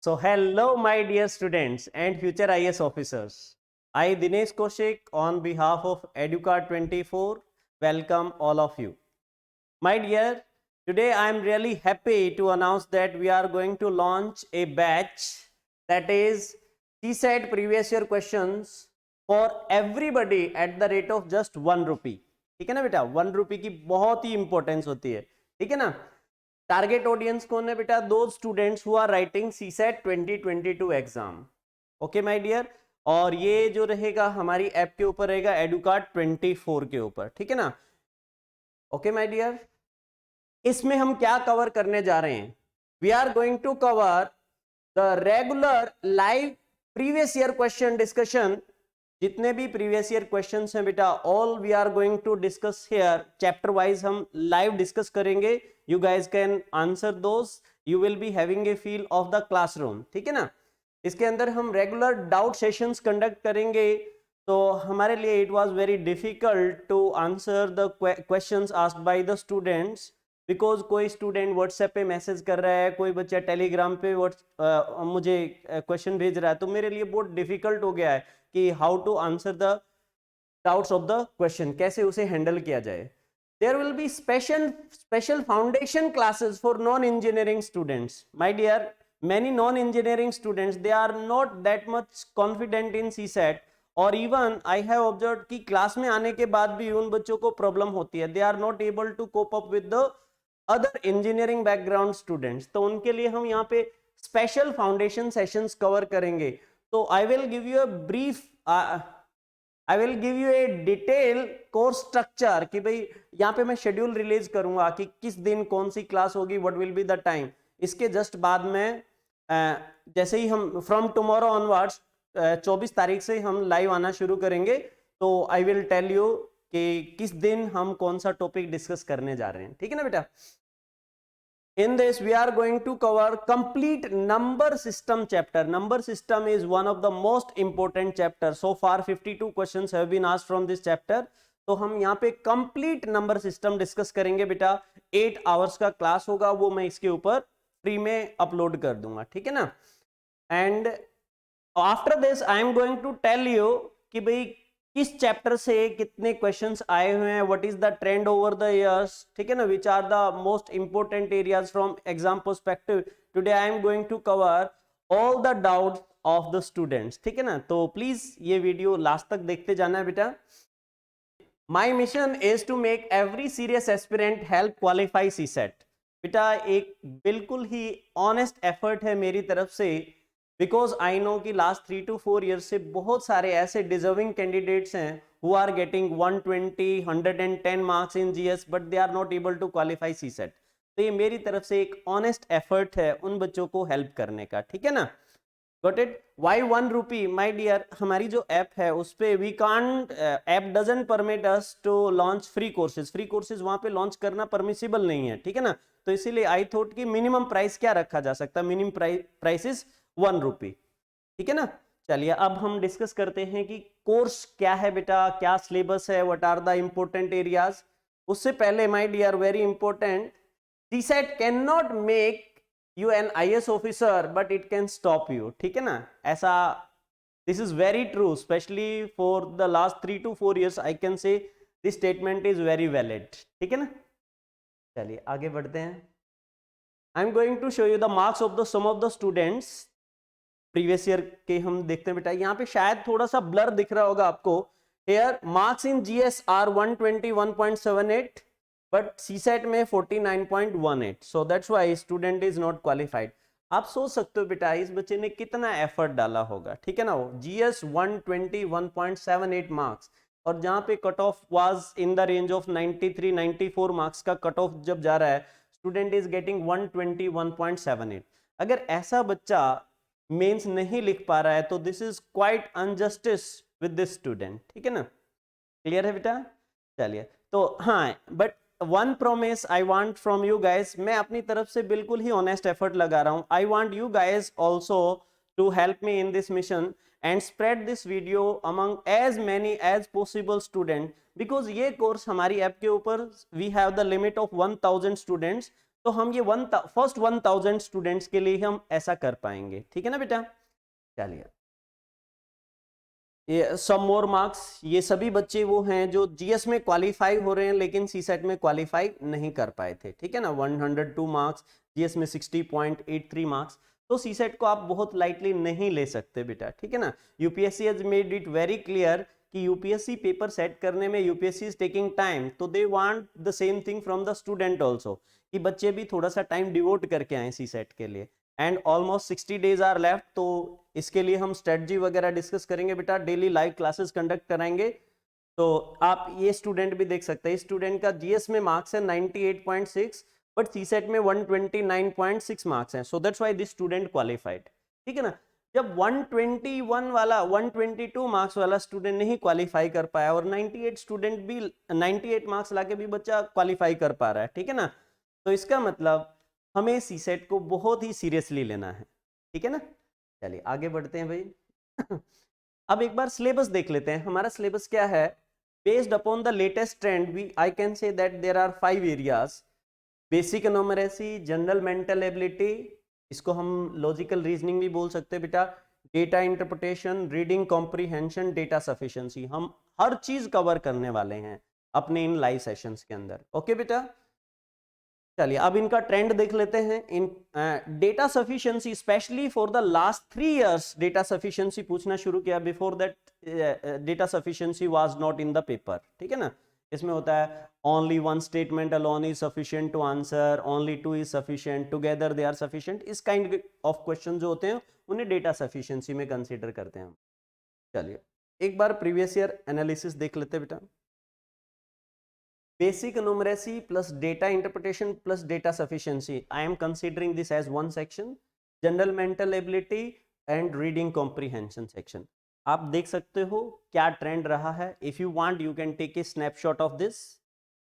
So hello my dear students and future IS officers. I Dinesh Koshik on behalf of Educard 24 welcome all of you. My dear, today I am really happy to announce that we are going to launch a batch that is CSAT previous year questions for everybody at the rate of just 1 rupee. ठीक है ना बेटा, 1 रुपये की बहुत ही importance होती है. ठीक है ना. टारगेट ऑडियंस कौन है बेटा? दो students who are writing CSAT 2022 exam. Okay my dear. और ये जो रहेगा हमारी ऐप के ऊपर रहेगा एडुकार्ड 24 के ऊपर. ठीक है ना. Okay my dear. इसमें हम क्या कवर करने जा रहे हैं? We are going to cover the regular live previous year question discussion. जितने भी प्रीवियस ईयर क्वेश्चंस हैं बेटा, all we are going to discuss here. Chapter wise हम लाइव डिस्कस करेंगे. You guys can answer those. You will be having a feel of the classroom. ठीक है ना. इसके अंदर हम रेगुलर डाउट सेशंस कंडक्ट करेंगे. तो हमारे लिए it was very difficult to answer the questions asked by the students, because कोई स्टूडेंट व्हाट्सएप पे मैसेज कर रहा है, कोई बच्चा टेलीग्राम पे मुझे क्वेश्चन भेज रहा है. तो मेरे लिए बहुत डिफिकल्ट हो गया है कि how to answer the doubts of the question, कैसे उसे हैंडल किया जाए. There will be special foundation classes for non engineering students. My dear, many non-engineering students, they are not that much confident in CSAT, और even I have observe कि class में आने के बाद भी उन बच्चों को प्रॉब्लम होती है. They are not able to cope up with the other engineering background students. तो उनके लिए हम यहाँ पे स्पेशल फाउंडेशन सेशंस कवर करेंगे. तो I will give you a brief, I will give U A detail course structure कि भाई यहाँ पे मैं शेड्यूल रिलीज करूंगा कि किस दिन कौन सी क्लास होगी, what will be the time. इसके जस्ट बाद में जैसे ही हम फ्रॉम टुमारो ऑनवर्ड्स 24 तारीख से हम लाइव आना शुरू करेंगे. तो आई विल टेल यू कि किस दिन हम कौन सा टॉपिक डिस्कस करने जा रहे हैं. ठीक है ना बेटा. In this we are going to cover complete number system chapter. Number system is one of the most important chapter. So far 52 questions have been asked from this chapter. तो हम यहाँ पे complete number system डिस्कस करेंगे बेटा. 8 hours का class होगा, वो मैं इसके ऊपर फ्री में अपलोड कर दूंगा. ठीक है ना. And after this I am going to tell you कि भाई किस चैप्टर से कितने क्वेश्चंस आए हुए हैं, what is the trend over the years. ठीक है ना. Which are the most important areas from exam perspective. Today I am going to cover all the doubts of the students. ठीक है ना. तो प्लीज ये वीडियो लास्ट तक देखते जाना है बेटा. My mission is to make every serious aspirant help qualify CSAT. बेटा एक बिल्कुल ही ऑनेस्ट एफर्ट है मेरी तरफ से, बिकॉज आई नो कि लास्ट 3 to 4 ईयर्स से बहुत सारे ऐसे डिजर्विंग कैंडिडेट्स हैं who are getting 120, 110 marks in GS, but they are not able to qualify CSAT. तो ये मेरी तरफ से एक ऑनेस्ट एफर्ट है उन बच्चों को हेल्प करने का. ठीक है ना. Got it. Why 1 rupee? My dear, हमारी जो ऐप है उस पर we can't, app doesn't permit us to launch free courses. Free courses वहां पे लॉन्च करना परमिसिबल नहीं है. ठीक है ना. तो इसीलिए आई थॉट कि मिनिमम प्राइस क्या रखा जा सकता है. मिनिमम प्राइस इज 1 रुपी. ठीक है ना. चलिए अब हम डिस्कस करते हैं कि कोर्स क्या है बेटा, क्या सिलेबस है, what are the important areas. उससे पहले my dear, very important, CSAT can not make you an IAS officer but it can stop you. ठीक है ना. ऐसा, this is very true, specially for the last 3 to 4 years I can say this statement is very valid. ठीक है ना. चलिए आगे बढ़ते हैं. I am going to show you the marks of the some of the students. Previous year के हम देखते हैं बेटा. यहाँ पे शायद थोड़ा सा ब्लर दिख रहा होगा आपको. Here marks in GS are 121.78, but CSAT में 49.18. So that's why student is not qualified. आप सोच सकते हो बेटा इस बच्चे ने कितना एफर्ट डाला होगा. ठीक है ना. वो जीएस 121.78 मार्क्स, और जहां पे cut off was in the range of 93, 94 marks का कट ऑफ जब जा रहा है, स्टूडेंट इज गेटिंग 121.78. अगर ऐसा बच्चा मेंस नहीं लिख पा रहा है तो this is quite injustice with this student. ठीक है ना. क्लियर है बेटा. चलिए. तो हाँ, but one promise I want from you guys, मैं अपनी तरफ से बिल्कुल ही ऑनेस्ट एफर्ट लगा रहा हूं. I want you guys also to help me in this mission and spread this video among as many as possible student, because ये course हमारी ऐप के ऊपर we have the limit of 1000 students. तो हम ये फर्स्ट 1000 स्टूडेंट्स के लिए हम ऐसा कर पाएंगे, ठीक है ना बेटा। चलिए, ये सम मोर मार्क्स, ये सभी बच्चे वो हैं जो जीएस में क्वालिफाई हो रहे हैं लेकिन सीसेट में क्वालिफाई नहीं कर पाए थे, ठीक है ना। 102 मार्क्स, जीएस में 60.83 मार्क्स, तो सीसेट को आप बहुत लाइटली नहीं ले सकते बेटा, ठीक है ना। UPSC has made it very clear कि यूपीएससी पेपर सेट करने में यूपीएससी इज टेकिंग टाइम, तो they want the same thing from the student also, कि बच्चे भी थोड़ा सा टाइम डिवोट करके आए सीसेट के लिए। And almost 60 days are left, तो इसके लिए हम स्ट्रेटजी वगैरह डिस्कस करेंगे बेटा, डेली लाइव क्लासेस कंडक्ट कराएंगे। तो आप ये स्टूडेंट भी देख सकते हैं, स्टूडेंट का जीएस में मार्क्स है 98.6, बट सीसेट में 129.6 मार्क्स हैं, सो that's why this student qualified, ठीक है ना। जब 121 वाला 122 मार्क्स वाला स्टूडेंट नहीं क्वालिफाई कर पाया और 98 स्टूडेंट भी 98 मार्क्स लाके भी बच्चा क्वालिफाई कर पा रहा है, ठीक है ना, तो इसका मतलब हमें सीसेट को बहुत ही सीरियसली लेना है, ठीक है ना। चलिए आगे बढ़ते हैं भाई। अब एक बार सिलेबस देख लेते हैं, हमारा सिलेबस क्या है। Based upon the latest trend we I can say that there are 5 areas, basic numeracy, general mental ability, इसको हम लॉजिकल रीजनिंग भी बोल सकते हैं बेटा, data interpretation, reading comprehension, data sufficiency, हम हर चीज कवर करने वाले हैं अपने इन लाइव सेशंस के अंदर, ओके बेटा। चलिए अब इनका ट्रेंड देख लेते हैं। In data sufficiency specially for the last 3 years data sufficiency पूछना शुरू किया, before that data sufficiency was not in the paper, ठीक है ना। इसमें होता है only one statement alone is sufficient to answer, only two is sufficient, together they are sufficient, this kind of question जो होते हैं उन्हें डेटा सफिशिएंसी में कंसीडर करते हैं हम। चलिए एक बार प्रीवियस ईयर एनालिसिस देख लेते हैं बेटा। Basic numeracy plus data interpretation plus data sufficiency, I am considering this as one section. General mental ability and reading comprehension section. आप देख सकते हो क्या ट्रेंड रहा है। If you want you can take a snapshot of this,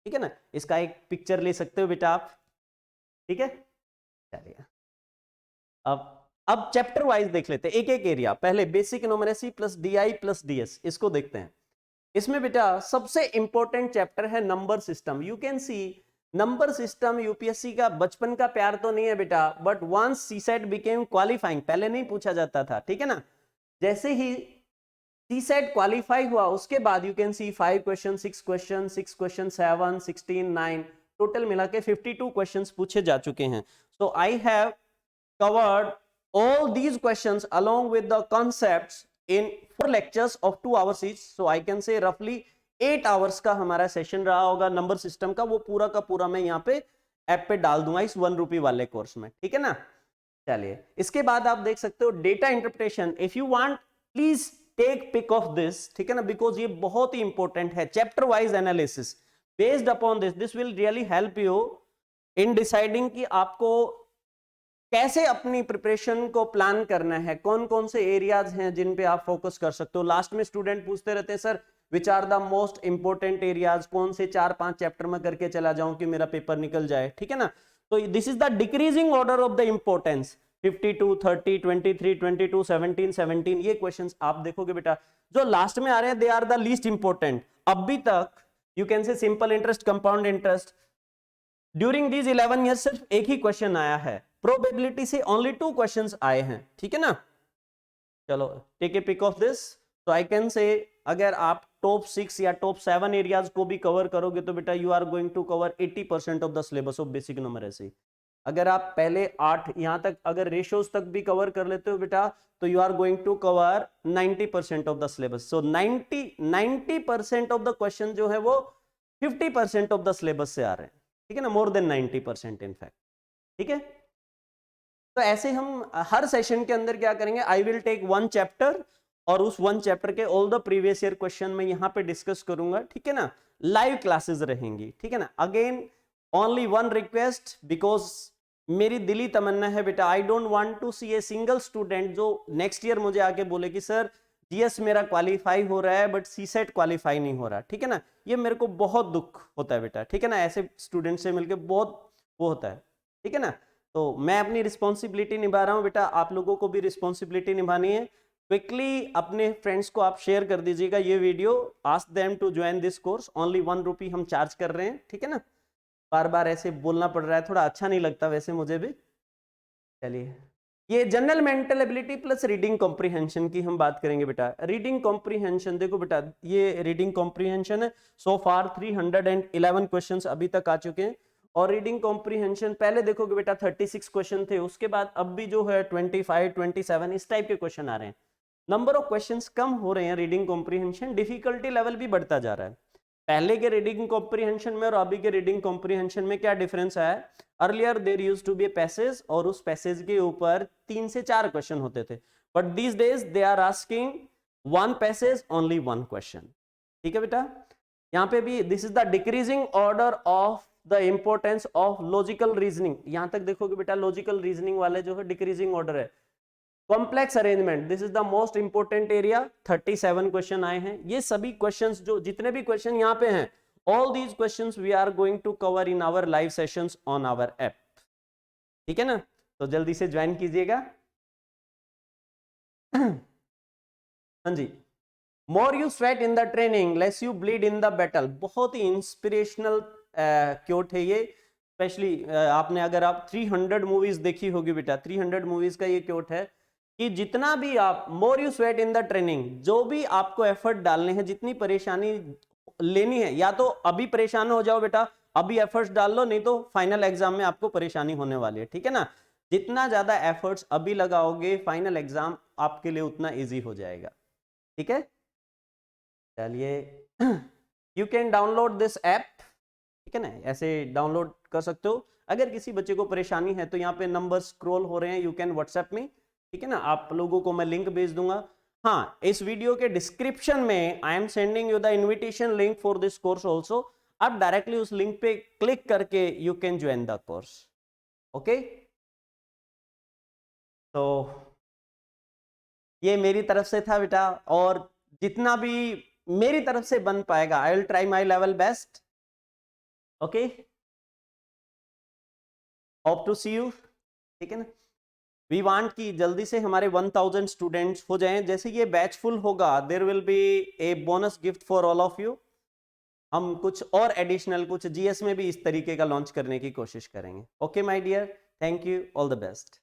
ठीक है ना, इसका एक पिक्चर ले सकते हो बेटा आप, ठीक है। चलिए अब चैप्टर वाइज देख लेते हैं एक एक एरिया। पहले basic numeracy plus DI plus DS, इसको देखते हैं। इसमें बेटा सबसे इंपॉर्टेंट चैप्टर है number system. You can see number system UPSC का बचपन का प्यार तो नहीं है बेटा, but once CSAT became qualifying, पहले नहीं पूछा जाता था, ठीक है ना। जैसे ही सीसेट क्वालिफाई हुआ उसके बाद you can see 5 question, 6 question, 6 question, 7, 16, 9, total मिला के 52 क्वेश्चन पूछे जा चुके हैं। So I have covered all these questions along with the concepts in 4 lectures of 2 hours each, so I can say roughly 8 hours का हमारा सेशन रहा होगा नंबर सिस्टम का। वो पूरा का पूरा मैं यहाँ पे ऐप पे डाल दूंगा इस 1 रुपी वाले कोर्स में, ठीक है ना। चलिए इसके बाद आप देख सकते हो data interpretation. If you want please take pic of this, ठीक है ना, बिकॉज ये बहुत ही इंपॉर्टेंट है। Chapter wise analysis based upon this will really help you in deciding कि आपको कैसे अपनी प्रिपरेशन को प्लान करना है, कौन कौन से एरियाज हैं जिन पे आप फोकस कर सकते हो। लास्ट में स्टूडेंट पूछते रहते हैं sir which are the most important areas, कौन से 4-5 चैप्टर में करके चला जाऊं कि मेरा पेपर निकल जाए, ठीक है ना। तो this is the decreasing order of the importance, 52, 30, 23, 22, 17, 17, ये क्वेश्चंस आप देखोगे बेटा जो लास्ट में आ रहे हैं they are the least important. अभी तक you can say simple interest, compound interest, during these 11 years सिर्फ एक ही क्वेश्चन आया है, प्रोबेबिलिटी से ओनली 2 क्वेश्चंस आए हैं, ठीक है ना। चलो take a pic of this. तो आई कैन से अगर आप टॉप 6 या टॉप 7 एरियाज को भी कवर करोगे तो बेटा you are going to cover 80% of the syllabus of basic numeracy. अगर आप पहले 8 यहां तक अगर रेशियोज तक भी कवर कर लेते हो बेटा तो you are going to cover 90% of the syllabus. So 90% of the question जो है वो 50% ऑफ द सिलेबस से आ रहे हैं, ठीक है ना, मोर देन 90% इनफैक्ट, ठीक है। तो ऐसे हम हर सेशन के अंदर क्या करेंगे, आई विल टेक 1 चैप्टर और उस 1 चैप्टर के all the previous year question मैं यहाँ पे डिस्कस करूंगा, ठीक है ना। लाइव क्लासेस रहेंगी, ठीक है ना। अगेन ओनली 1 रिक्वेस्ट, बिकॉज मेरी दिली तमन्ना है बेटा, I don't want to see a single student जो नेक्स्ट ईयर मुझे आके बोले कि सर जीएस मेरा क्वालिफाई हो रहा है बट सीसेट क्वालिफाई नहीं हो रहा, ठीक है ना। ये मेरे को बहुत दुख होता है बेटा, ठीक है ना, ऐसे स्टूडेंट से मिलकर बहुत वो होता है, ठीक है ना। तो मैं अपनी रिस्पॉन्सिबिलिटी निभा रहा हूँ बेटा, आप लोगों को भी रिस्पॉन्सिबिलिटी निभानी है। क्विकली अपने फ्रेंड्स को आप शेयर कर दीजिएगा ये video, ask them to join this course, only 1 rupee हम चार्ज कर रहे हैं, ठीक है ना। बार बार ऐसे बोलना पड़ रहा है, थोड़ा अच्छा नहीं लगता वैसे मुझे भी। चलिए, ये general mental ability plus reading comprehension की हम बात करेंगे बेटा। रीडिंग कॉम्प्रिहेंशन देखो बेटा, ये रीडिंग कॉम्प्रिहेंशन है। सो फार 311 क्वेश्चंस अभी तक आ चुके हैं। और रीडिंग कॉम्प्रिहेंशन पहले देखोगे बेटा 36 क्वेश्चन थे, उसके बाद अब भी जो है 25 27 इस टाइप के क्वेश्चन आ रहे हैं। नंबर ऑफ क्वेश्चंस कम हो रहे हैं रीडिंग कॉम्प्रिहेंशन, डिफिकल्टी लेवल भी बढ़ता जा रहा है। पहले के रीडिंग कॉम्प्रिहेंशन में और अभी के रीडिंग कॉम्प्रिहेंशन में क्या डिफरेंस है? Earlier there used to be a passage, और उस पैसेज के ऊपर 3 से 4 क्वेश्चन होते थे, but these days they are asking 1 passage only 1 question. ठीक है बेटा, यहाँ पे भी this is the decreasing order of the importance of logical reasoning. यहां तक देखोगे बेटा लॉजिकल रीजनिंग वाले जो है डिक्रीजिंग ऑर्डर है। Complex arrangement, this is the most important area. 37 question आए हैं। ये सभी क्वेश्चंस जो जितने भी क्वेश्चन यहाँ पे हैं, all these questions we are going to cover in our live sessions on our app. ठीक है ना, तो जल्दी से ज्वाइन कीजिएगा। हाँ जी, more you sweat in the training less you bleed in the battle. बहुत ही इंस्पिरेशनल क्योट है ये। स्पेशली आपने अगर आप 300 मूवीज देखी होगी बेटा, 300 मूवीज का ये क्योट है कि जितना भी आप मोर you sweat in the training, जो भी आपको एफर्ट डालने हैं, जितनी परेशानी लेनी है, या तो अभी परेशान हो जाओ बेटा, अभी एफर्ट्स डाल लो, नहीं तो फाइनल एग्जाम में आपको परेशानी होने वाली है। ठीक है ना, जितना ज्यादा एफर्ट्स अभी लगाओगे फाइनल एग्जाम आपके लिए उतना इजी हो जाएगा। ठीक है, चलिए, you can download this app. ठीक है ना, ऐसे डाउनलोड कर सकते हो। अगर किसी बच्चे को परेशानी है तो यहाँ पे नंबर स्क्रॉल हो रहे हैं, यू कैन व्हाट्सएप में। ठीक है ना, आप लोगों को मैं लिंक भेज दूंगा। हाँ, इस वीडियो के डिस्क्रिप्शन में I am sending you the invitation link for this course also. आप डायरेक्टली उस लिंक पे क्लिक करके you can join the course. Okay, तो ये मेरी तरफ से था बेटा, और जितना भी मेरी तरफ से बन पाएगा I will try my level best. Okay, hope to see you. ठीक है ना, वी वांट कि जल्दी से हमारे 1000 स्टूडेंट्स हो जाएं। जैसे ये बैच फुल होगा there will be a bonus gift for all of you. हम कुछ और एडिशनल कुछ जीएस में भी इस तरीके का लॉन्च करने की कोशिश करेंगे। Okay my dear, thank you, all the best.